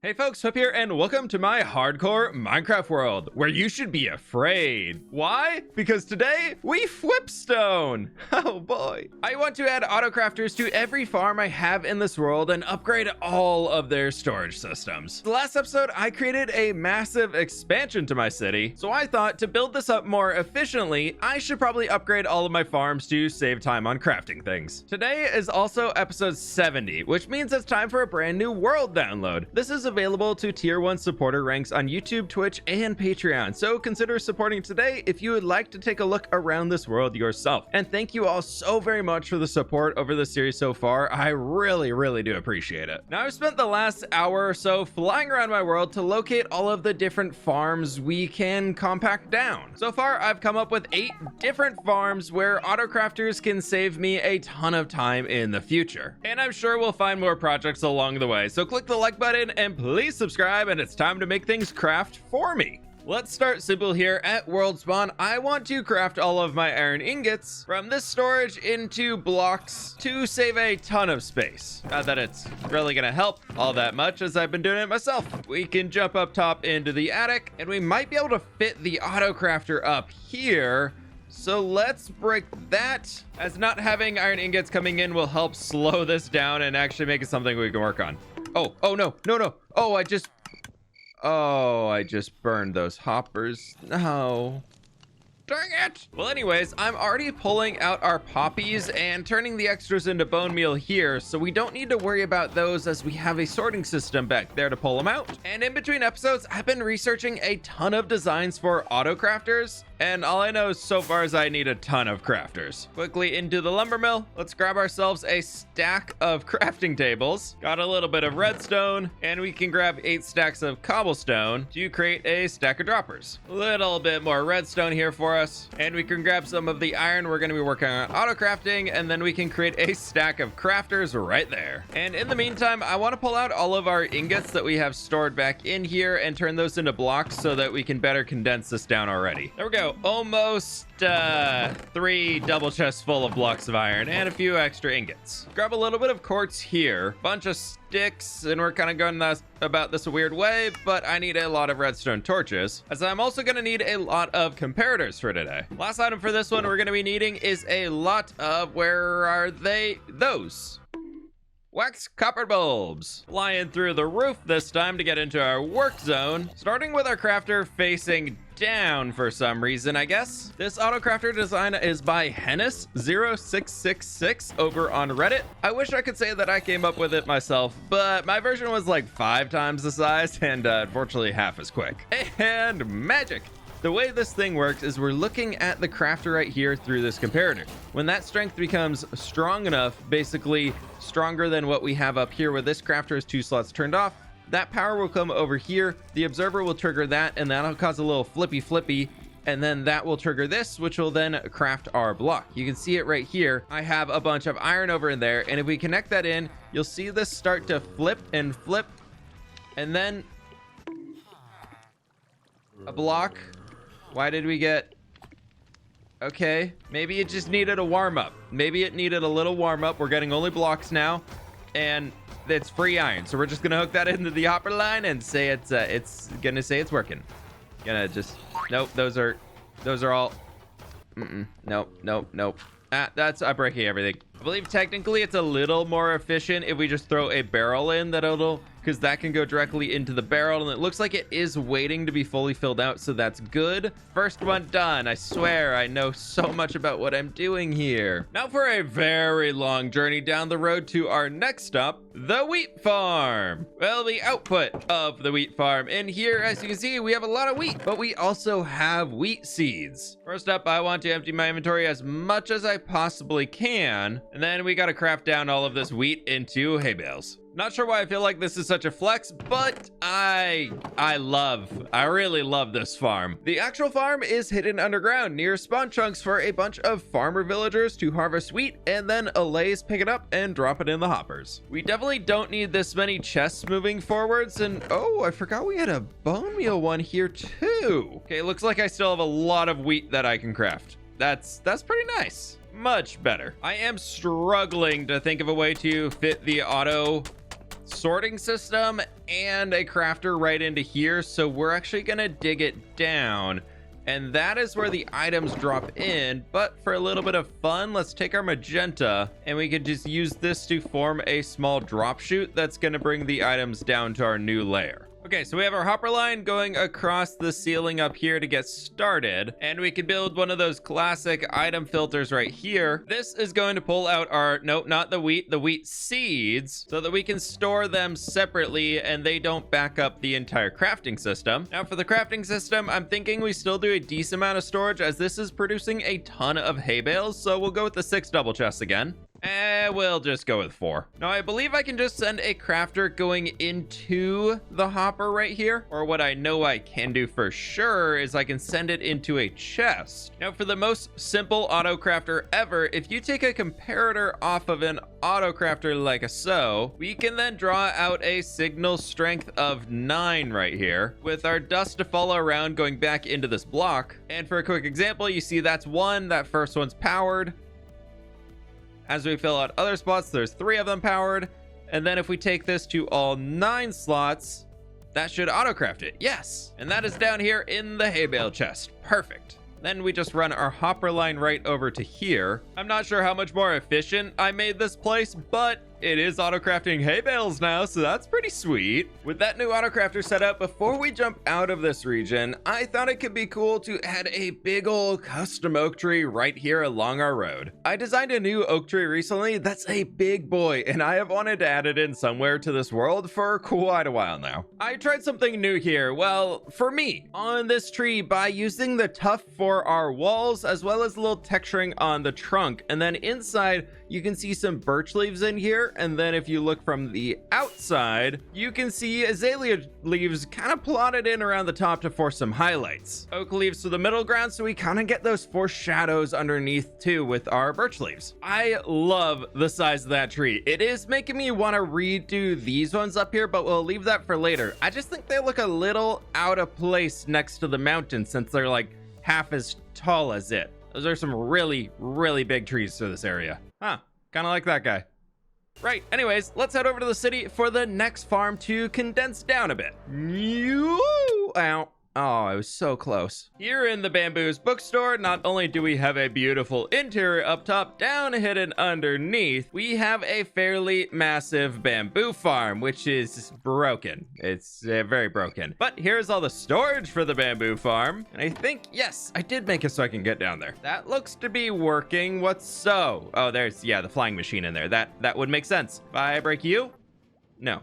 Hey folks, fWhip here, and welcome to my hardcore Minecraft world, where you should be afraid. Why? Because today, we fWhip stone! Oh boy. I want to add autocrafters to every farm I have in this world and upgrade all of their storage systems. The last episode, I created a massive expansion to my city, so I thought to build this up more efficiently, I should probably upgrade all of my farms to save time on crafting things. Today is also episode 70, which means it's time for a brand new world download. This is available to tier 1 supporter ranks on YouTube, Twitch, and Patreon, so consider supporting today if you would like to take a look around this world yourself. And thank you all so very much for the support over the series so far. I really do appreciate it. Now, I've spent the last hour or so flying around my world to locate all of the different farms we can compact down. So far, I've come up with 8 different farms where autocrafters can save me a ton of time in the future. And I'm sure we'll find more projects along the way, so click the like button and please subscribe, and it's time to make things craft for me. Let's start simple here at world spawn. I want to craft all of my iron ingots from this storage into blocks to save a ton of space. Not that it's really gonna help all that much, as I've been doing it myself. We can jump up top into the attic, and we might be able to fit the autocrafter up here. So let's break that, as not having iron ingots coming in will help slow this down and actually make it something we can work on. Oh no. Oh, I just burned those hoppers. No. Dang it! Well, anyways, I'm already pulling out our poppies and turning the extras into bone meal here, so we don't need to worry about those, as we have a sorting system back there to pull them out. And in between episodes, I've been researching a ton of designs for autocrafters, and all I know so far is I need a ton of crafters. Quickly into the lumber mill. Let's grab ourselves a stack of crafting tables. Got a little bit of redstone, and we can grab 8 stacks of cobblestone to create a stack of droppers. A little bit more redstone here for us, and we can grab some of the iron. We're going to be working on autocrafting, and then we can create a stack of crafters right there. And in the meantime, I want to pull out all of our ingots that we have stored back in here and turn those into blocks so that we can better condense this down already. There we go. Almost 3 double chests full of blocks of iron and a few extra ingots. Grab a little bit of quartz here, bunch of sticks, and we're kind of going about this a weird way, but I need a lot of redstone torches, as I'm also going to need a lot of comparators for today. Last item for this one we're going to be needing is a lot of, where are they? Those wax copper bulbs. Flying through the roof this time to get into our work zone, starting with our crafter facing down for some reason, I guess. This autocrafter design is by Hennis0666 over on Reddit. I wish I could say that I came up with it myself, but my version was like 5 times the size and unfortunately half as quick. And magic! The way this thing works is we're looking at the crafter right here through this comparator. When that strength becomes strong enough, basically stronger than what we have up here where this crafter is 2 slots turned off, that power will come over here. The observer will trigger that, and that'll cause a little flippy, and then that will trigger this, which will then craft our block. You can see it right here. I have a bunch of iron over in there, and if we connect that in, you'll see this start to flip, and then a block. Why did we get... Okay, maybe it just needed a warm-up. Maybe it needed a little warm-up. We're getting only blocks now, and it's free iron. So we're just gonna hook that into the hopper line and say it's gonna say it's working. Gonna just... Nope, those are all... Nope. I'm breaking everything. I believe technically it's a little more efficient if we just throw a barrel in, that it'll... because that can go directly into the barrel, and it looks like it is waiting to be fully filled out, so that's good. First one done. I swear I know so much about what I'm doing here. Now for a very long journey down the road to our next stop, the wheat farm. Well, the output of the wheat farm. In here, as you can see, we have a lot of wheat, but we also have wheat seeds. First up, I want to empty my inventory as much as I possibly can, and then we got to craft down all of this wheat into hay bales. Not sure why I feel like this is such a flex, but I really love this farm. The actual farm is hidden underground near spawn chunks for a bunch of farmer villagers to harvest wheat, and then allays pick it up and drop it in the hoppers. We definitely don't need this many chests moving forwards, and oh, I forgot we had a bone meal one here too. Okay, looks like I still have a lot of wheat that I can craft. That's pretty nice. Much better. I am struggling to think of a way to fit the auto sorting system and a crafter right into here. So we're actually gonna dig it down, and that is where the items drop in. But for a little bit of fun, let's take our magenta and we could just use this to form a small drop chute that's gonna bring the items down to our new layer. Okay, so we have our hopper line going across the ceiling up here to get started, and we can build one of those classic item filters right here. This is going to pull out our, nope, not the wheat seeds, so that we can store them separately and they don't back up the entire crafting system. Now for the crafting system, I'm thinking we still do a decent amount of storage as this is producing a ton of hay bales, so we'll go with the 6 double chests again. We'll just go with 4. Now, I believe I can just send a crafter going into the hopper right here. Or what I know I can do for sure is I can send it into a chest. Now, for the most simple auto crafter ever, if you take a comparator off of an auto crafter like so, we can then draw out a signal strength of 9 right here with our dust to follow around going back into this block. And for a quick example, you see that's 1, that first one's powered. As we fill out other spots, there's 3 of them powered. And then if we take this to all 9 slots, that should auto-craft it. Yes. And that is down here in the hay bale chest. Perfect. Then we just run our hopper line right over to here. I'm not sure how much more efficient I made this place, but it is auto-crafting hay bales now, so that's pretty sweet. With that new auto-crafter set up, before we jump out of this region, I thought it could be cool to add a big old custom oak tree right here along our road. I designed a new oak tree recently that's a big boy, and I have wanted to add it in somewhere to this world for quite a while now. I tried something new here, well, for me, on this tree by using the tuff for our walls, as well as a little texturing on the trunk, and then inside, you can see some birch leaves in here, and then if you look from the outside, you can see azalea leaves kind of plotted in around the top to force some highlights. Oak leaves to the middle ground, so we kind of get those foreshadows underneath too with our birch leaves. I love the size of that tree. It is making me want to redo these ones up here, but we'll leave that for later. I just think they look a little out of place next to the mountain since they're like half as tall as it. Those are some really, really big trees to this area. Huh, kind of like that guy. Right, anyways, let's head over to the city for the next farm to condense down a bit. Ow. Oh, I was so close. Here in the Bamboo's bookstore, not only do we have a beautiful interior up top, down hidden underneath, we have a fairly massive bamboo farm, which is broken. It's very broken. But here's all the storage for the bamboo farm. And I think, yes, I did make it so I can get down there. That looks to be working. What's so? Oh, there's, yeah, the flying machine in there. That would make sense. If I break you? No.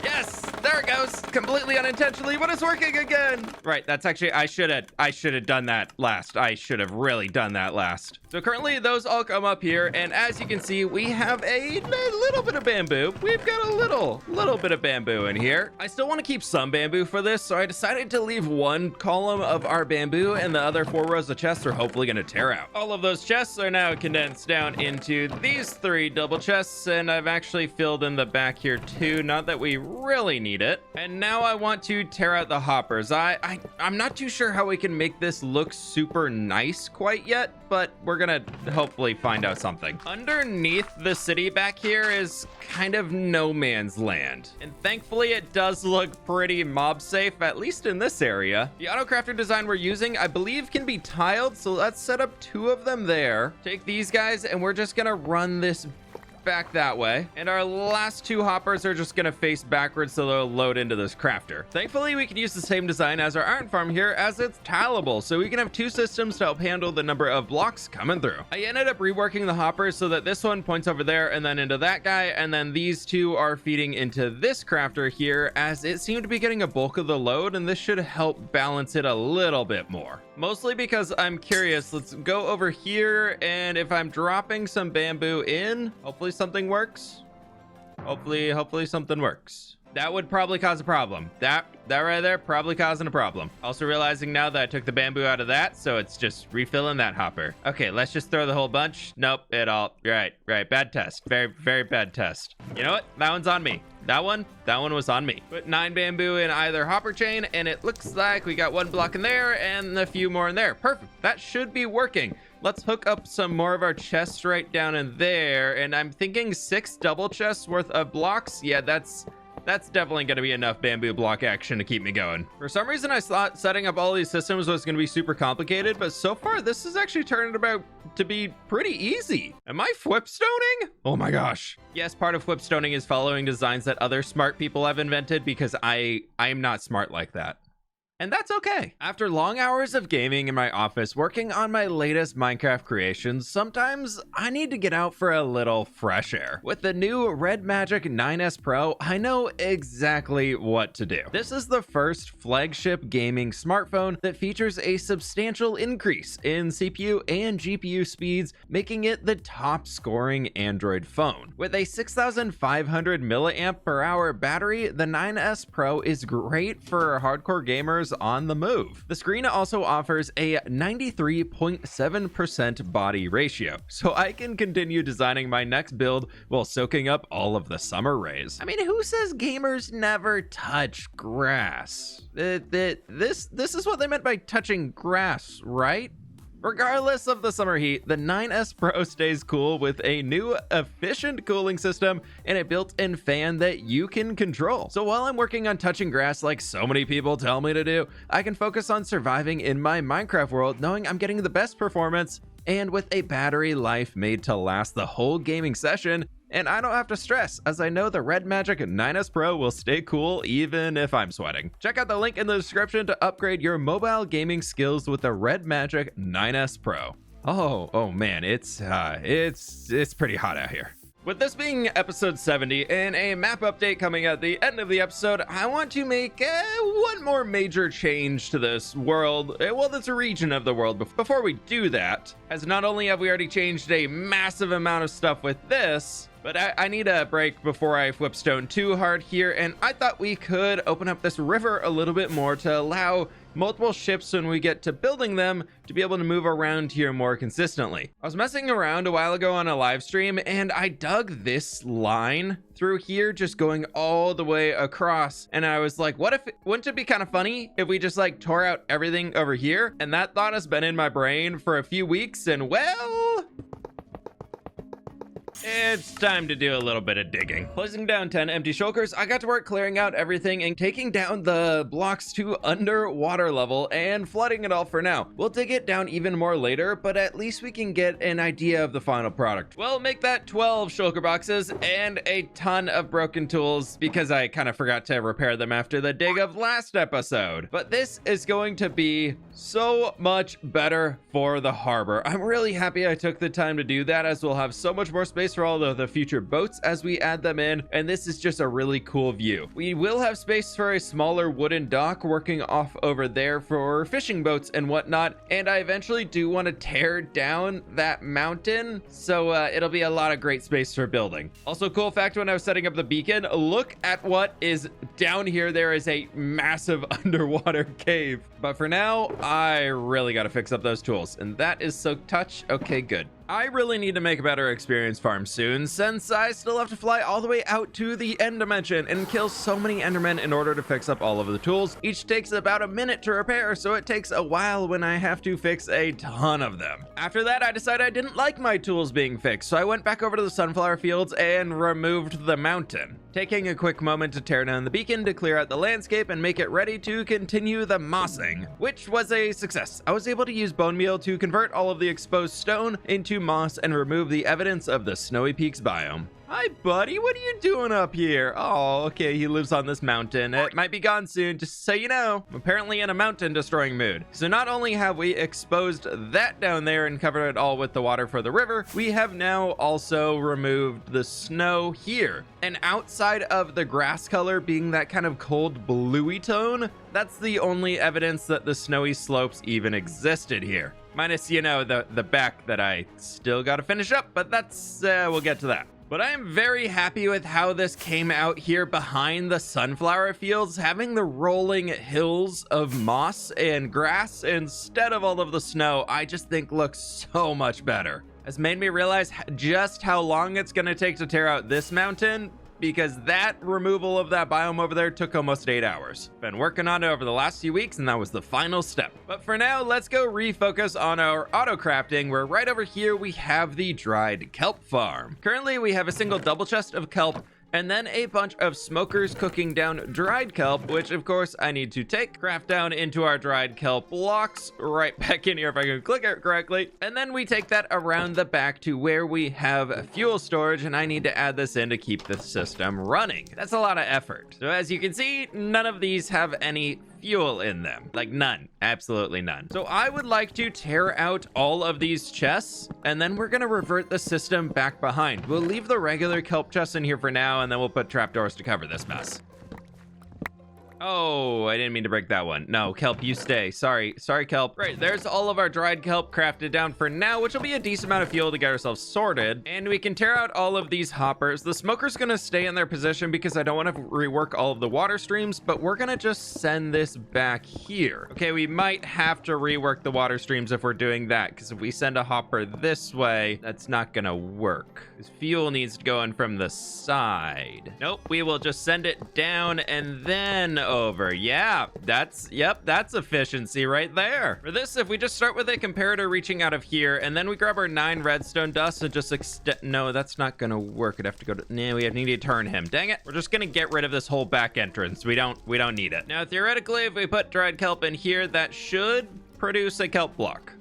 Yes, there it goes. Completely unintentionally, but it's working again. Right, that's actually, I should have done that last. I should have really done that last. So currently those all come up here, and as you can see, we have a little bit of bamboo. We've got a little bit of bamboo in here. I still want to keep some bamboo for this, so I decided to leave 1 column of our bamboo, and the other 4 rows of chests are hopefully going to tear out. All of those chests are now condensed down into these 3 double chests, and I've actually filled in the back here too. Not that we really need it. And now I want to tear out the hoppers. I'm not too sure how we can make this look super nice quite yet, but we're gonna hopefully find out something. Underneath the city back here is kind of no man's land. And thankfully it does look pretty mob safe, at least in this area. The Autocrafted design we're using, I believe, can be tiled, so let's set up 2 of them there. Take these guys, and we're just gonna run this back that way, and our last 2 hoppers are just gonna face backwards so they'll load into this crafter. Thankfully, we can use the same design as our iron farm here, as it's tileable, so we can have 2 systems to help handle the number of blocks coming through. I ended up reworking the hoppers so that this one points over there and then into that guy, and then these 2 are feeding into this crafter here, as it seemed to be getting a bulk of the load, and this should help balance it a little bit more. Mostly because I'm curious. Let's go over here, and if I'm dropping some bamboo in, hopefully something works. Hopefully something works. That would probably cause a problem. That right there, probably causing a problem. Also realizing now that I took the bamboo out of that, so it's just refilling that hopper. Okay, let's just throw the whole bunch. Nope, it all, right, bad test. Very bad test. You know what? That one's on me. That one was on me. Put 9 bamboo in either hopper chain, and it looks like we got 1 block in there and a few more in there. Perfect. That should be working. Let's hook up some more of our chests right down in there. And I'm thinking 6 double chests worth of blocks. Yeah, that's definitely going to be enough bamboo block action to keep me going. For some reason, I thought setting up all these systems was going to be super complicated, but so far, this has actually turned about to be pretty easy. Am I fWhipstoning? Oh my gosh. Yes, part of fWhipstoning is following designs that other smart people have invented because I'm not smart like that. And that's okay. After long hours of gaming in my office, working on my latest Minecraft creations, sometimes I need to get out for a little fresh air. With the new Red Magic 9S Pro, I know exactly what to do. This is the first flagship gaming smartphone that features a substantial increase in CPU and GPU speeds, making it the top scoring Android phone. With a 6,500 milliamp per hour battery, the 9S Pro is great for hardcore gamers on the move. The screen also offers a 93.7% body ratio, so I can continue designing my next build while soaking up all of the summer rays. I mean, who says gamers never touch grass? This is what they meant by touching grass, right? Regardless of the summer heat, the 9S Pro stays cool with a new efficient cooling system and a built-in fan that you can control. So while I'm working on touching grass like so many people tell me to do, I can focus on surviving in my Minecraft world knowing I'm getting the best performance and with a battery life made to last the whole gaming session. And I don't have to stress, as I know the Red Magic 9S Pro will stay cool even if I'm sweating. Check out the link in the description to upgrade your mobile gaming skills with the Red Magic 9S Pro. Oh man, it's pretty hot out here. With this being episode 70 and a map update coming at the end of the episode, I want to make one more major change to this world, well, this region of the world. Before we do that, as not only have we already changed a massive amount of stuff with this, but I need a break before I fWhipstone too hard here, and I thought we could open up this river a little bit more to allow multiple ships when we get to building them to be able to move around here more consistently. I was messing around a while ago on a live stream and I dug this line through here just going all the way across, and I was like, wouldn't it be kind of funny if we just like tore out everything over here? And that thought has been in my brain for a few weeks, and well, it's time to do a little bit of digging. Placing down 10 empty shulkers, I got to work clearing out everything and taking down the blocks to underwater level and flooding it all for now. We'll dig it down even more later, but at least we can get an idea of the final product. We'll make that 12 shulker boxes and a ton of broken tools because I kind of forgot to repair them after the dig of last episode. But this is going to be so much better for the harbor. I'm really happy I took the time to do that, as we'll have so much more space for all of the future boats as we add them in, and this is just a really cool view. We will have space for a smaller wooden dock working off over there for fishing boats and whatnot, and I eventually do want to tear down that mountain, so it'll be a lot of great space for building. Also, cool fact, when I was setting up the beacon, look at what is down here. There is a massive underwater cave, but for now I really got to fix up those tools, and that is Soak Touch. Okay, good. I really need to make a better experience farm soon, since I still have to fly all the way out to the end dimension and kill so many endermen in order to fix up all of the tools. Each takes about a minute to repair, so it takes a while when I have to fix a ton of them. After that, I decided I didn't like my tools being fixed, so I went back over to the sunflower fields and removed the mountain, taking a quick moment to tear down the beacon to clear out the landscape and make it ready to continue the mossing, which was a success. I was able to use bone meal to convert all of the exposed stone into moss and remove the evidence of the Snowy Peaks biome. Hi, buddy. What are you doing up here? Oh, okay. He lives on this mountain. It might be gone soon, just so you know. I'm apparently in a mountain destroying mood. So not only have we exposed that down there and covered it all with the water for the river, we have now also removed the snow here. And outside of the grass color being that kind of cold bluey tone, that's the only evidence that the snowy slopes even existed here. Minus, you know, the back that I still got to finish up, but that's, we'll get to that. But I am very happy with how this came out here behind the sunflower fields, having the rolling hills of moss and grass instead of all of the snow. I just think looks so much better. Has made me realize just how long it's going to take to tear out this mountain, because that removal of that biome over there took almost 8 hours. Been working on it over the last few weeks, and that was the final step. But for now, let's go refocus on our auto crafting, where right over here we have the dried kelp farm. Currently, we have a single double chest of kelp, and then a bunch of smokers cooking down dried kelp, which of course I need to take, craft down into our dried kelp blocks, right back in here if I can click it correctly. And then we take that around the back to where we have fuel storage, and I need to add this in to keep the system running. That's a lot of effort. So as you can see, none of these have any fuel in them. Like none, absolutely none. So I would like to tear out all of these chests, and then we're gonna revert the system back behind. We'll leave the regular kelp chests in here for now, and then we'll put trapdoors to cover this mess. Oh, I didn't mean to break that one. No, kelp, you stay. Sorry, kelp. Great, there's all of our dried kelp crafted down for now, which will be a decent amount of fuel to get ourselves sorted. And we can tear out all of these hoppers. The smoker's gonna stay in their position because I don't want to rework all of the water streams, but we're gonna just send this back here. Okay, we might have to rework the water streams if we're doing that, because if we send a hopper this way, that's not gonna work. This fuel needs to go in from the side. Nope, we will just send it down and then over. Yeah, that's efficiency right there. For this, if we just start with a comparator reaching out of here, and then we grab our 9 redstone dust and just extend. No, that's not gonna work. I'd have to go to. No, we need to turn him. Dang it. We're just gonna get rid of this whole back entrance. We don't need it. Now, theoretically, if we put dried kelp in here, that should produce a kelp block.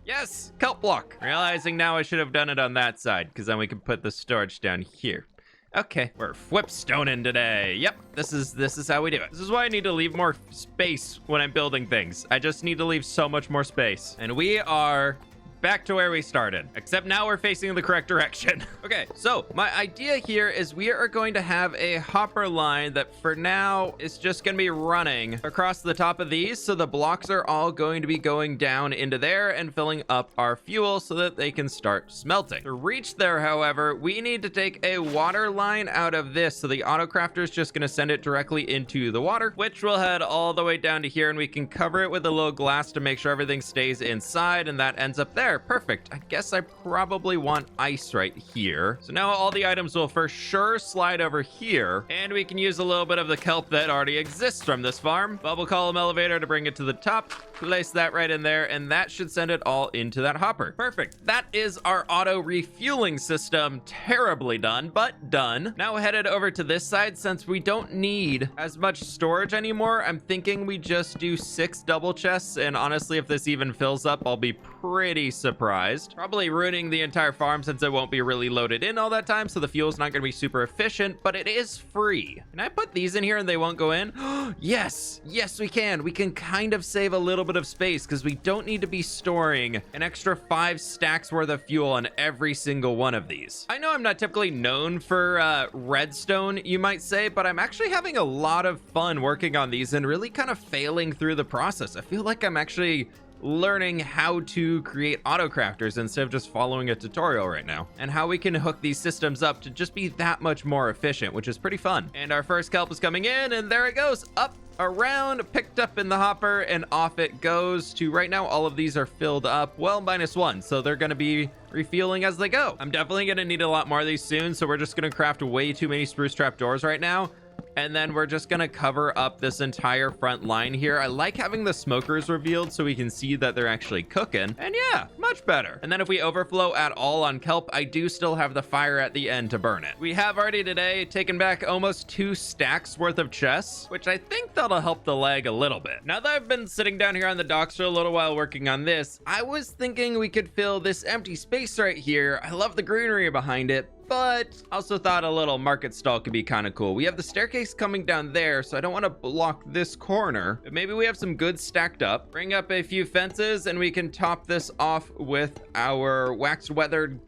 Yes, kelp block. Realizing now I should have done it on that side, because then we can put the storage down here. Okay, we're whipstoning today. Yep, this is how we do it. This is why I need to leave more space when I'm building things. I just need to leave so much more space. And we are back to where we started, except now we're facing the correct direction. Okay, so my idea here is we are going to have a hopper line that for now is just going to be running across the top of these, so the blocks are all going to be going down into there and filling up our fuel so that they can start smelting. To reach there, however, we need to take a water line out of this, so the autocrafter is just going to send it directly into the water, which will head all the way down to here, and we can cover it with a little glass to make sure everything stays inside, and that ends up there. Perfect. I guess I probably want ice right here. So now all the items will for sure slide over here, and we can use a little bit of the kelp that already exists from this farm. Bubble column elevator to bring it to the top. Place that right in there, and that should send it all into that hopper. Perfect. That is our auto refueling system. Terribly done, but done. Now headed over to this side. Since we don't need as much storage anymore, I'm thinking we just do 6 double chests, and honestly, if this even fills up, I'll be pretty surprised. Probably ruining the entire farm since it won't be really loaded in all that time, so the fuel's not gonna be super efficient, but it is free. Can I put these in here and they won't go in? Yes, we can. We can kind of save a little bit of space because we don't need to be storing an extra 5 stacks worth of fuel on every single one of these. I know I'm not typically known for redstone, you might say, but I'm actually having a lot of fun working on these and really kind of failing through the process. I feel like I'm actually learning how to create autocrafters instead of just following a tutorial right now, and how we can hook these systems up to just be that much more efficient, which is pretty fun. And our first kelp is coming in, and there it goes, up, around, picked up in the hopper, and off it goes to right now. All of these are filled up, well, -1, so they're going to be refueling as they go. I'm definitely going to need a lot more of these soon, so we're just going to craft way too many spruce trap doors right now. And then we're just gonna cover up this entire front line here. I like having the smokers revealed so we can see that they're actually cooking. And yeah, much better. And then if we overflow at all on kelp, I do still have the fire at the end to burn it. We have already today taken back almost 2 stacks worth of chests, which I think that'll help the lag a little bit. Now that I've been sitting down here on the docks for a little while working on this, I was thinking we could fill this empty space right here. I love the greenery behind it, but also thought a little market stall could be kind of cool. We have the staircase coming down there, so I don't want to block this corner, but maybe we have some goods stacked up. Bring up a few fences, and we can top this off with our waxed weathered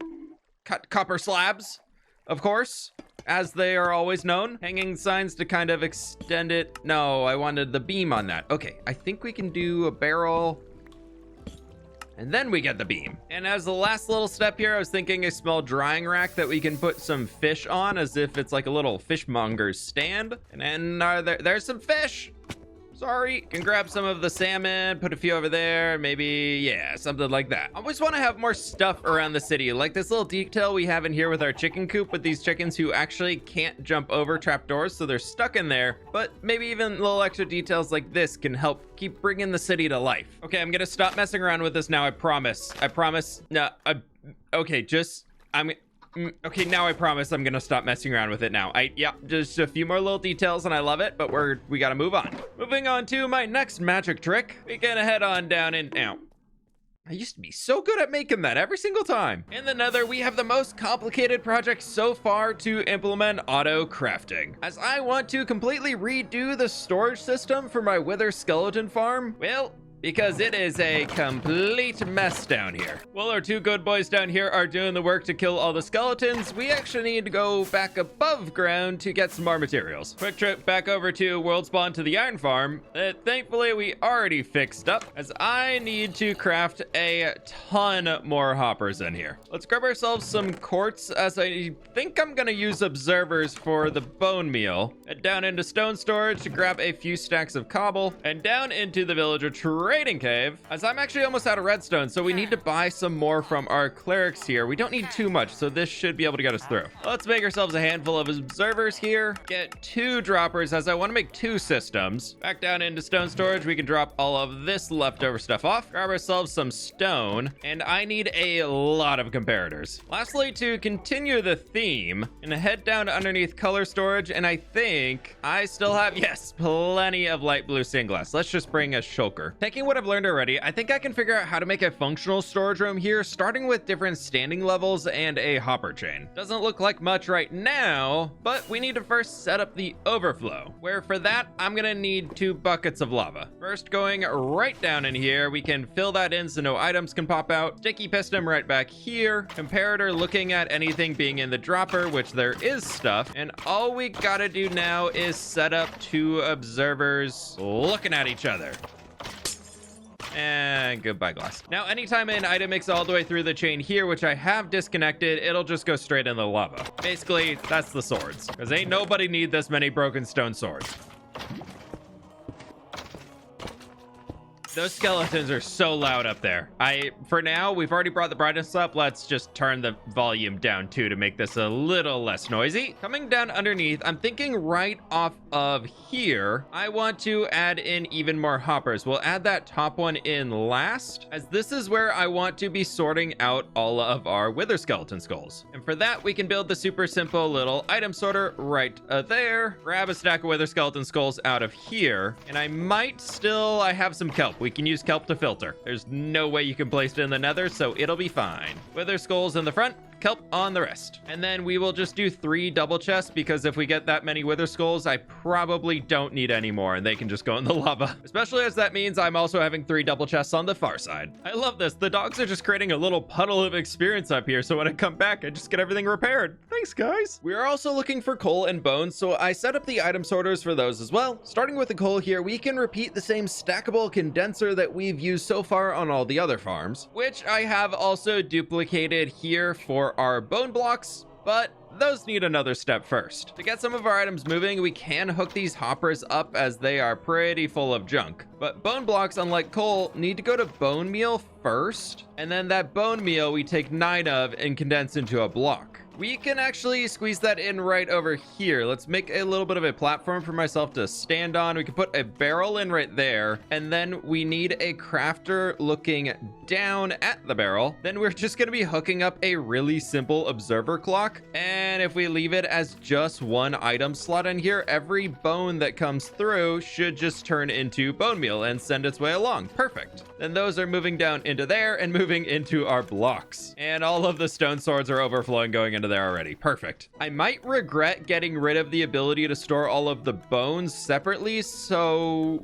cut copper slabs, of course, as they are always known. Hanging signs to kind of extend it. No, I wanted the beam on that. Okay, I think we can do a barrel, and then we get the beam. And as the last little step here, I was thinking a small drying rack that we can put some fish on, as if it's like a little fishmonger's stand. And then there's some fish. Sorry. Can grab some of the salmon, put a few over there, maybe, yeah, something like that. I always want to have more stuff around the city, like this little detail we have in here with our chicken coop with these chickens who actually can't jump over trapdoors, so they're stuck in there. But maybe even little extra details like this can help keep bringing the city to life. Okay, I'm gonna stop messing around with this now. I promise. No, okay, okay, now I promise I'm gonna stop messing around with it now. Yeah, just a few more little details and I love it, but we gotta move on. Moving on to my next magic trick. We can head on down and now. I used to be so good at making that every single time. In the Nether, we have the most complicated project so far to implement auto crafting. As I want to completely redo the storage system for my wither skeleton farm, well, because it is a complete mess down here. While our two good boys down here are doing the work to kill all the skeletons, we actually need to go back above ground to get some more materials. Quick trip back over to World Spawn to the iron farm that thankfully we already fixed up, as I need to craft a ton more hoppers in here. Let's grab ourselves some quartz, as I think I'm gonna use observers for the bone meal. Head down into stone storage to grab a few stacks of cobble, and down into the villager trading cave, as I'm actually almost out of redstone, so we need to buy some more from our clerics here. We don't need too much, so this should be able to get us through. Let's make ourselves a handful of observers here, get 2 droppers, as I want to make 2 systems. Back down into stone storage, we can drop all of this leftover stuff off, grab ourselves some stone, and I need a lot of comparators. Lastly, to continue the theme, and head down underneath color storage, and I think I still have, yes, plenty of light blue stained glass. Let's just bring a shulker. Taking what I've learned already, I think I can figure out how to make a functional storage room here, starting with different standing levels and a hopper chain. Doesn't look like much right now, but we need to first set up the overflow, where for that, I'm gonna need 2 buckets of lava. First, going right down in here, we can fill that in so no items can pop out. Sticky piston right back here. Comparator looking at anything being in the dropper, which there is stuff. And all we gotta do now is set up 2 observers looking at each other. And goodbye glass. Now, anytime an item makes it all the way through the chain here, which I have disconnected, it'll just go straight in the lava. Basically, that's the swords, because ain't nobody need this many broken stone swords. Those skeletons are so loud up there. For now, we've already brought the brightness up. Let's just turn the volume down too to make this a little less noisy. Coming down underneath, I'm thinking right off of here, I want to add in even more hoppers. We'll add that top one in last, as this is where I want to be sorting out all of our wither skeleton skulls. And for that, we can build the super simple little item sorter right there. Grab a stack of wither skeleton skulls out of here. And I have some kelp. We can use kelp to filter. There's no way you can place it in the nether, so it'll be fine. Wither skulls in the front, kelp on the rest. And then we will just do 3 double chests, because if we get that many wither skulls, I probably don't need any more and they can just go in the lava. Especially as that means I'm also having 3 double chests on the far side. I love this. The dogs are just creating a little puddle of experience up here, so when I come back, I just get everything repaired. Thanks, guys. We are also looking for coal and bones, so I set up the item sorters for those as well. Starting with the coal here, we can repeat the same stackable condenser that we've used so far on all the other farms, which I have also duplicated here for our bone blocks, but those need another step first. To get some of our items moving, we can hook these hoppers up, as they are pretty full of junk. But bone blocks, unlike coal, need to go to bone meal first, and then that bone meal we take 9 of and condense into a block. We can actually squeeze that in right over here. Let's make a little bit of a platform for myself to stand on. We can put a barrel in right there, and then we need a crafter looking down at the barrel. Then we're just going to be hooking up a really simple observer clock, and if we leave it as just 1 item slot in here, every bone that comes through should just turn into bone meal and send its way along. Perfect. Then those are moving down into there and moving into our blocks, and all of the stone swords are overflowing going into there already. Perfect. I might regret getting rid of the ability to store all of the bones separately, so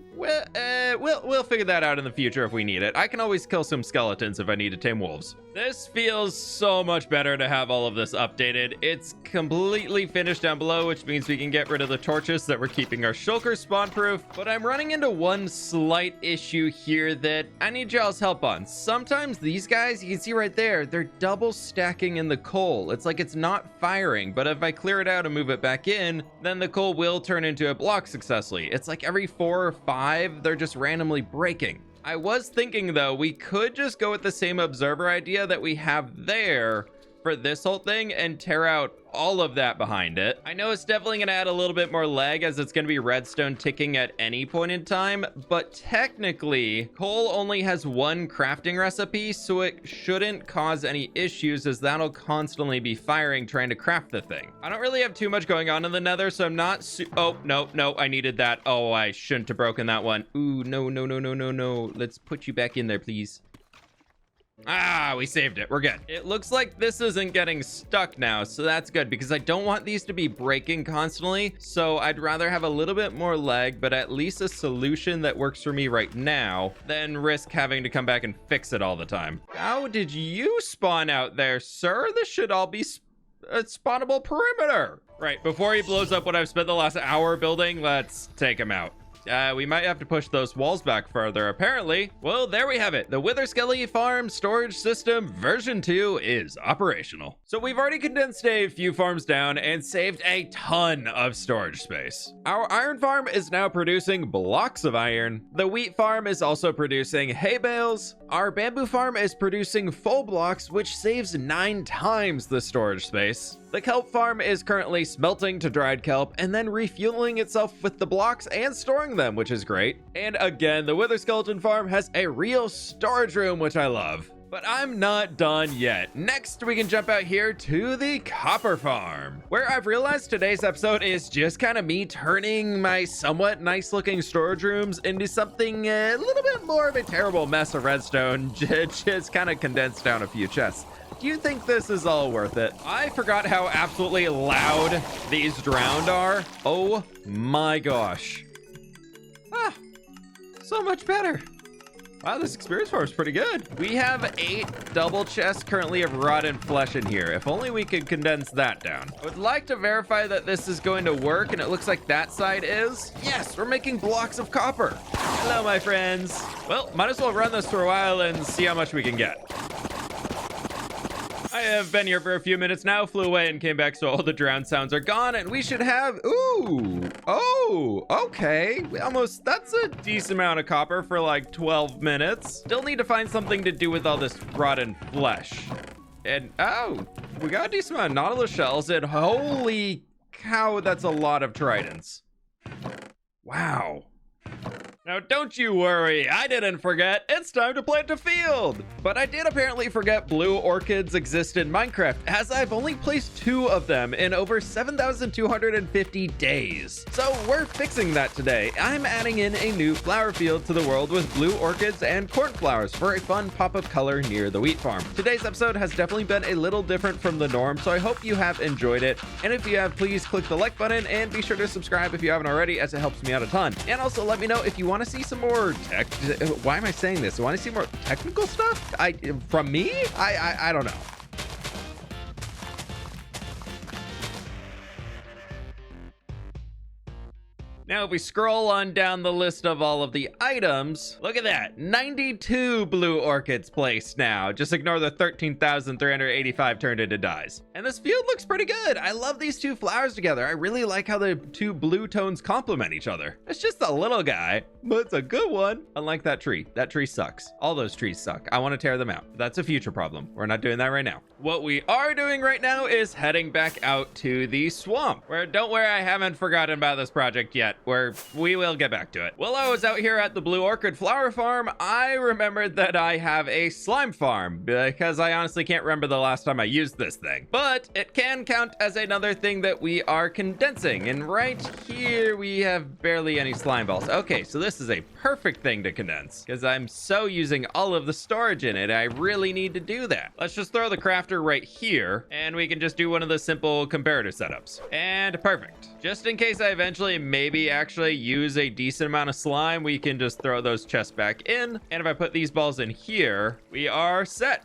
we'll figure that out in the future if we need it. I can always kill some skeletons if I need to tame wolves. This feels so much better to have all of this updated. It's completely finished down below, which means we can get rid of the torches that were keeping our shulkers spawn proof. But I'm running into one slight issue here that I need y'all's help on. Sometimes these guys, you can see right there, they're double stacking in the coal. It's like it's not firing, but if I clear it out and move it back in, then the coal will turn into a block successfully. It's like every 4 or 5, they're just randomly breaking. I was thinking though, we could just go with the same observer idea that we have there for this whole thing and tear out all of that behind it. I know it's definitely going to add a little bit more lag as it's going to be redstone ticking at any point in time, but technically coal only has one crafting recipe, so it shouldn't cause any issues as that'll constantly be firing trying to craft the thing. I don't really have too much going on in the nether, so I'm not oh, no, I needed that. Oh, I shouldn't have broken that one. Ooh, no. Let's put you back in there, please. Ah, we saved it. We're good. It looks like this isn't getting stuck now, so that's good because I don't want these to be breaking constantly. So I'd rather have a little bit more lag, but at least a solution that works for me right now than risk having to come back and fix it all the time. How did you spawn out there, sir? This should all be a spawnable perimeter. Right, before he blows up what I've spent the last hour building, let's take him out. We might have to push those walls back further, apparently. Well, there we have it. The Wither Skelly Farm Storage System version 2 is operational. So we've already condensed a few farms down and saved a ton of storage space. Our iron farm is now producing blocks of iron. The wheat farm is also producing hay bales. Our bamboo farm is producing full blocks, which saves 9 times the storage space. The kelp farm is currently smelting to dried kelp and then refueling itself with the blocks and storing them, which is great. And again, the wither skeleton farm has a real storage room, which I love. But I'm not done yet. Next, we can jump out here to the copper farm, where I've realized today's episode is just kind of me turning my somewhat nice looking storage rooms into something a little bit more of a terrible mess of redstone, just kind of condensed down a few chests. Do you think this is all worth it? I forgot how absolutely loud these drowned are. Oh my gosh. Ah, so much better. Wow, this experience farm is pretty good. We have 8 double chests currently of rotten flesh in here. If only we could condense that down. I would like to verify that this is going to work, and it looks like that side is. Yes, we're making blocks of copper. Hello, my friends. Well, might as well run this for a while and see how much we can get. I have been here for a few minutes now, flew away and came back, so all the drown sounds are gone, and we should have, ooh, oh, okay. That's a decent amount of copper for like 12 minutes. Still need to find something to do with all this rotten flesh. And, oh, we got a decent amount of nautilus shells, and holy cow, that's a lot of tridents. Wow. Now, don't you worry, I didn't forget. It's time to plant a field. But I did apparently forget blue orchids exist in Minecraft, as I've only placed 2 of them in over 7,250 days. So we're fixing that today. I'm adding in a new flower field to the world with blue orchids and cornflowers for a fun pop of color near the wheat farm. Today's episode has definitely been a little different from the norm, so I hope you have enjoyed it. And if you have, please click the like button and be sure to subscribe if you haven't already, as it helps me out a ton. And also let me know if you want to see some more why am I saying this? Want to see more technical stuff from me? I don't know. Now, if we scroll on down the list of all of the items, look at that, 92 blue orchids placed now. Just ignore the 13,385 turned into dyes. And this field looks pretty good. I love these 2 flowers together. I really like how the 2 blue tones complement each other. It's just a little guy, but it's a good one. Unlike that tree. That tree sucks. All those trees suck. I want to tear them out. That's a future problem. We're not doing that right now. What we are doing right now is heading back out to the swamp, where, don't worry, I haven't forgotten about this project yet. Where we will get back to it. While I was out here at the blue orchid flower farm, I remembered that I have a slime farm because I honestly can't remember the last time I used this thing, but it can count as another thing that we are condensing. And right here we have barely any slime balls. Okay, so this is a perfect thing to condense because I'm so using all of the storage in it. I really need to do that. Let's just throw the crafting crafter right here, and we can just do one of the simple comparator setups. And perfect. Just in case I eventually maybe actually use a decent amount of slime, we can just throw those chests back in. And if I put these balls in here, we are set.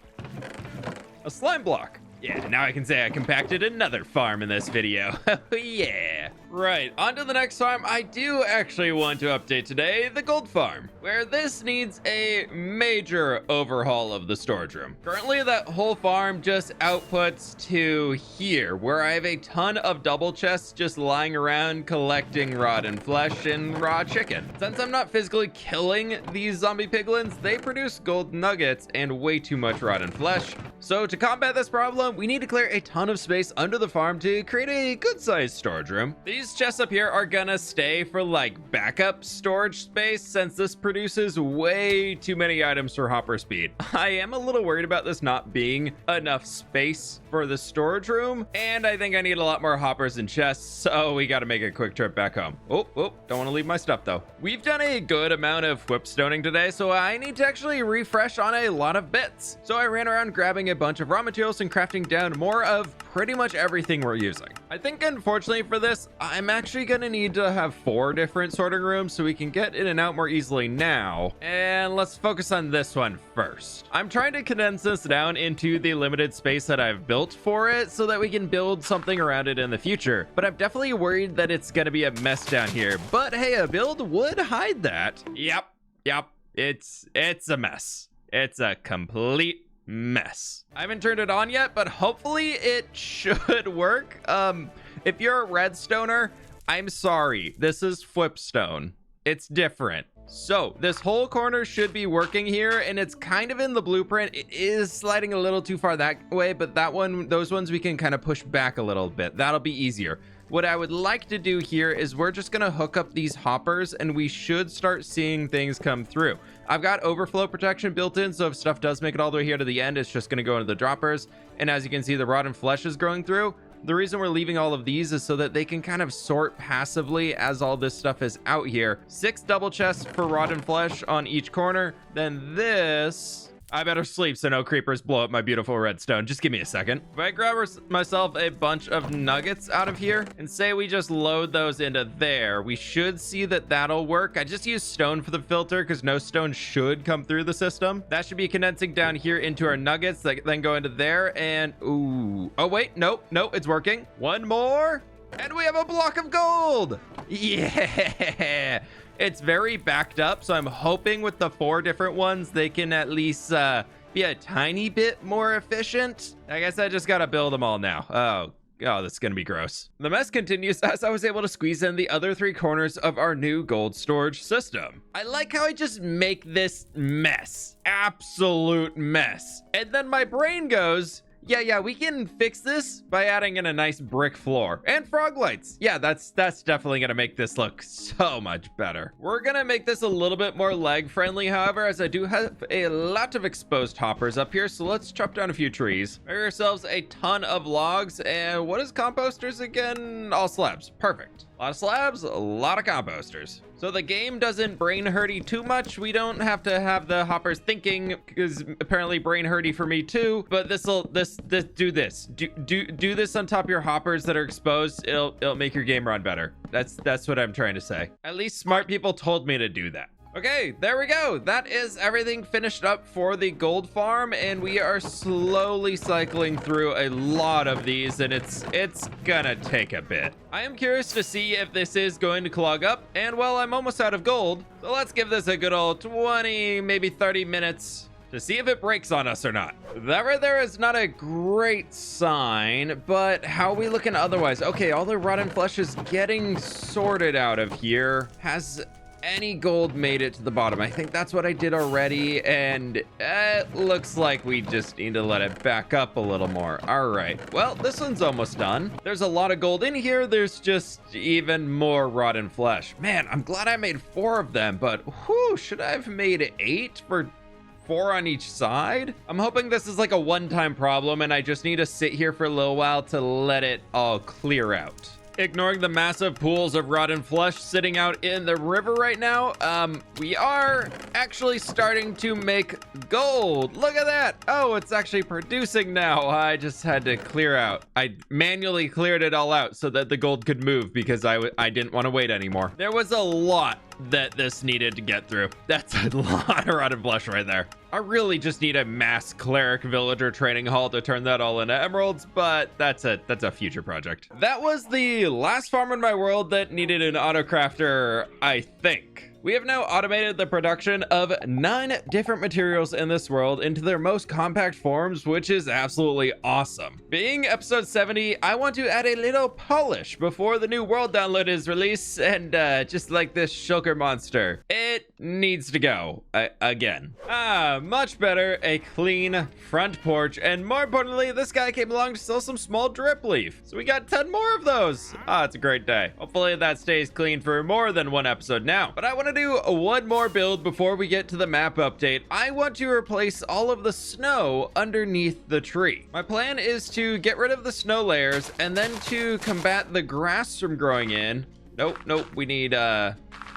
A slime block. Yeah, now I can say I compacted another farm in this video. Yeah. Right, on to the next farm. I do actually want to update today the gold farm, where this needs a major overhaul of the storage room. Currently, that whole farm just outputs to here, where I have a ton of double chests just lying around collecting rotten flesh and raw chicken. Since I'm not physically killing these zombie piglins, they produce gold nuggets and way too much rotten flesh. So to combat this problem, we need to clear a ton of space under the farm to create a good-sized storage room. These chests up here are gonna stay for like backup storage space, since this produces way too many items for hopper speed. I am a little worried about this not being enough space for the storage room, and I think I need a lot more hoppers and chests, so we gotta make a quick trip back home. Oh, don't want to leave my stuff though. We've done a good amount of whipstoning today, so I need to actually refresh on a lot of bits. So I ran around grabbing a bunch of raw materials and crafting down more of pretty much everything we're using. I think unfortunately for this, I'm actually gonna need to have 4 different sorting rooms so we can get in and out more easily now. And let's focus on this one first. I'm trying to condense this down into the limited space that I've built for it so that we can build something around it in the future. But I'm definitely worried that it's gonna be a mess down here. But hey, a build would hide that. Yep. It's a mess. It's a complete mess. I haven't turned it on yet, but hopefully it should work. If you're a redstoner, I'm sorry. This is fWhipstone. It's different. So this whole corner should be working here, and it's kind of in the blueprint. It is sliding a little too far that way, but those ones we can kind of push back a little bit. That'll be easier. What I would like to do here is we're just gonna hook up these hoppers, and we should start seeing things come through. I've got overflow protection built in, so if stuff does make it all the way here to the end, it's just gonna go into the droppers. And as you can see, the rotten flesh is growing through. The reason we're leaving all of these is so that they can kind of sort passively as all this stuff is out here. 6 double chests for rotten flesh on each corner. Then this... I better sleep so no creepers blow up my beautiful redstone. Just give me a second. If I grab myself a bunch of nuggets out of here and say we just load those into there, we should see that that'll work. I just used stone for the filter because no stone should come through the system. That should be condensing down here into our nuggets that then go into there. And ooh, oh wait, nope, it's working. One more and we have a block of gold. Yeah. It's very backed up, so I'm hoping with the 4 different ones, they can at least be a tiny bit more efficient. I guess I just gotta build them all now. Oh, this is gonna be gross. The mess continues as I was able to squeeze in the other 3 corners of our new gold storage system. I like how I just make this mess. Absolute mess. And then my brain goes, yeah, we can fix this by adding in a nice brick floor and frog lights. Yeah, that's definitely gonna make this look so much better. We're gonna make this a little bit more leg friendly, however, as I do have a lot of exposed hoppers up here. So let's chop down a few trees. Make ourselves a ton of logs. And what is composters again? All slabs. Perfect. A lot of slabs, a lot of composters. So the game doesn't brain hurty too much. We don't have to have the hoppers thinking, because apparently brain hurty for me too. But do this on top of your hoppers that are exposed. It'll make your game run better. That's what I'm trying to say. At least smart people told me to do that. Okay, there we go. That is everything finished up for the gold farm, and we are slowly cycling through a lot of these, and it's gonna take a bit. I am curious to see if this is going to clog up, and well, I'm almost out of gold, so let's give this a good old 20, maybe 30 minutes to see if it breaks on us or not. That right there is not a great sign, but how are we looking otherwise? Okay, all the rotten flesh is getting sorted out of here. Has any gold made it to the bottom? I think that's what I did already, and it looks like we just need to let it back up a little more. All right, well, this one's almost done. There's a lot of gold in here. There's just even more rotten flesh. Man, I'm glad I made 4 of them, but whew, should I have made 8 for 4 on each side? I'm hoping this is like a one-time problem and I just need to sit here for a little while to let it all clear out. Ignoring the massive pools of rotten flesh sitting out in the river right now, we are actually starting to make gold. Look at that. Oh, it's actually producing now. I just had to clear out. I manually cleared it all out so that the gold could move because I didn't want to wait anymore. There was a lot that this needed to get through. That's a lot of rotten flesh right there. I really just need a mass cleric villager training hall to turn that all into emeralds, but that's a future project. That was the last farm in my world that needed an autocrafter, I think. We have now automated the production of 9 different materials in this world into their most compact forms, which is absolutely awesome. Being episode 70, I want to add a little polish before the new world download is released, and just like this shulker monster, it needs to go again. Much better, a clean front porch, and more importantly, this guy came along to sell some small drip leaf, so we got 10 more of those. It's a great day. Hopefully that stays clean for more than one episode now, but I want to do one more build before we get to the map update. I want to replace all of the snow underneath the tree. My plan is to get rid of the snow layers and then to combat the grass from growing in. Nope, we need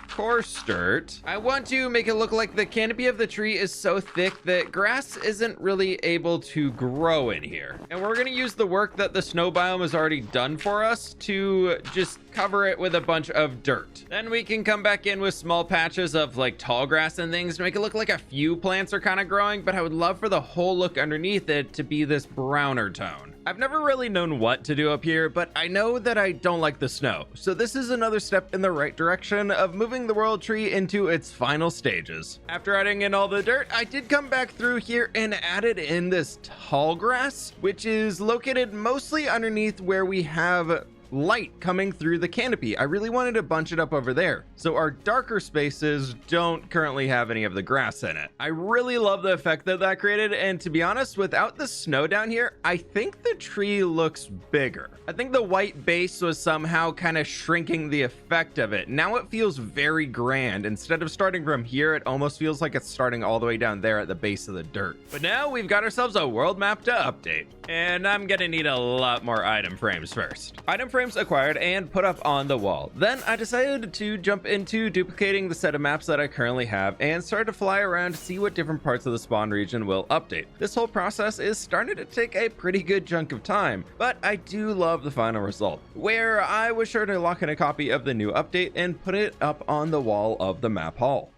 coarse dirt. I want to make it look like the canopy of the tree is so thick that grass isn't really able to grow in here. And we're gonna use the work that the snow biome has already done for us to just cover it with a bunch of dirt. Then we can come back in with small patches of like tall grass and things to make it look like a few plants are kind of growing, but I would love for the whole look underneath it to be this browner tone. I've never really known what to do up here, but I know that I don't like the snow. So this is another step in the right direction of moving the world tree into its final stages. After adding in all the dirt, I did come back through here and added in this tall grass, which is located mostly underneath where we have light coming through the canopy. I really wanted to bunch it up over there, so our darker spaces don't currently have any of the grass in it. I really love the effect that that created, and to be honest, without the snow down here, I think the tree looks bigger. I think the white base was somehow kind of shrinking the effect of it. Now it feels very grand. Instead of starting from here, it almost feels like it's starting all the way down there at the base of the dirt. But now we've got ourselves a world map to update, and I'm gonna need a lot more item frames first. Item frames acquired and put up on the wall. Then I decided to jump into duplicating the set of maps that I currently have and started to fly around to see what different parts of the spawn region will update. This whole process is starting to take a pretty good chunk of time, but I do love the final result, where I was sure to lock in a copy of the new update and put it up on the wall of the map hall.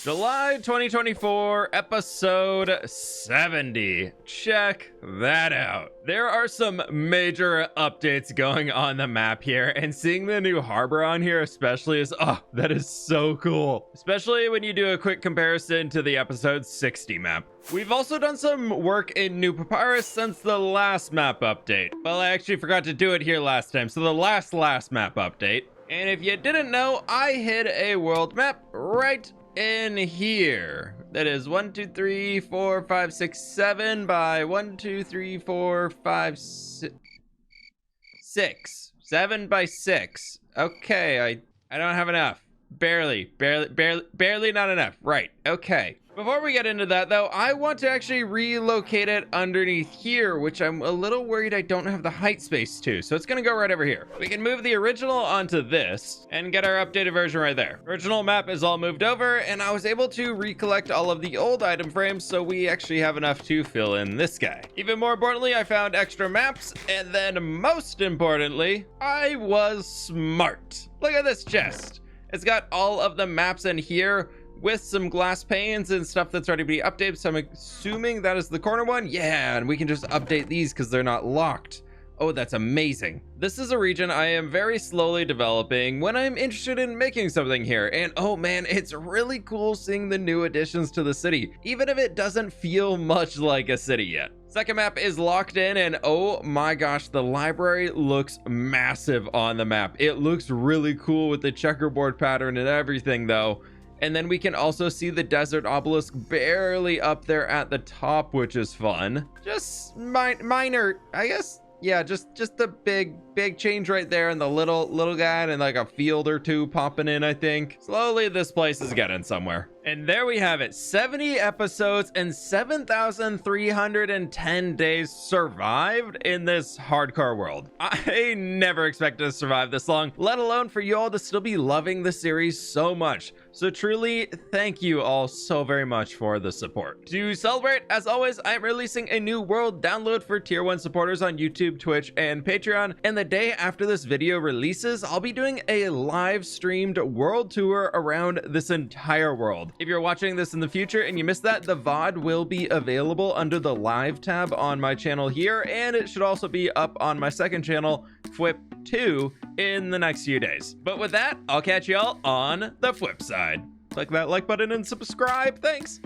July 2024, episode 70. Check that out. There are some major updates going on the map here, and seeing the new harbor on here especially is, that is so cool. Especially when you do a quick comparison to the episode 60 map. We've also done some work in New Papyrus since the last map update. Well, I actually forgot to do it here last time, so the last map update. And if you didn't know, I hid a world map right in here. That is 1 2 3 4 5 6 7 by 1 2 3 4 5 6 7 by 6. Okay, I don't have enough. Barely not enough. Right. Okay. Before we get into that, though, I want to actually relocate it underneath here, which I'm a little worried I don't have the height space to. So it's going to go right over here. We can move the original onto this and get our updated version right there. Original map is all moved over, and I was able to recollect all of the old item frames, so we actually have enough to fill in this guy. Even more importantly, I found extra maps, and then most importantly, I was smart. Look at this chest. It's got all of the maps in here, with some glass panes and stuff that's already been updated. So I'm assuming that is the corner one. Yeah, and we can just update these because they're not locked. Oh, that's amazing. This is a region I am very slowly developing when I'm interested in making something here. And oh man, it's really cool seeing the new additions to the city, even if it doesn't feel much like a city yet. Second map is locked in, and oh my gosh, the library looks massive on the map. It looks really cool with the checkerboard pattern and everything though. And then we can also see the desert obelisk barely up there at the top, which is fun. Just minor, I guess. Yeah, just a big change right there, and the little guy and like a field or two popping in, I think. Slowly, this place is getting somewhere. And there we have it, 70 episodes and 7,310 days survived in this hardcore world. I never expected to survive this long, let alone for you all to still be loving the series so much. So truly, thank you all so very much for the support. To celebrate, as always, I am releasing a new world download for tier 1 supporters on YouTube, Twitch, and Patreon. And the day after this video releases, I'll be doing a live streamed world tour around this entire world. If you're watching this in the future and you missed that, the VOD will be available under the live tab on my channel here, and it should also be up on my second channel, fWhip 2, in the next few days. But with that, I'll catch y'all on the fWhip side. Click that like button and subscribe. Thanks.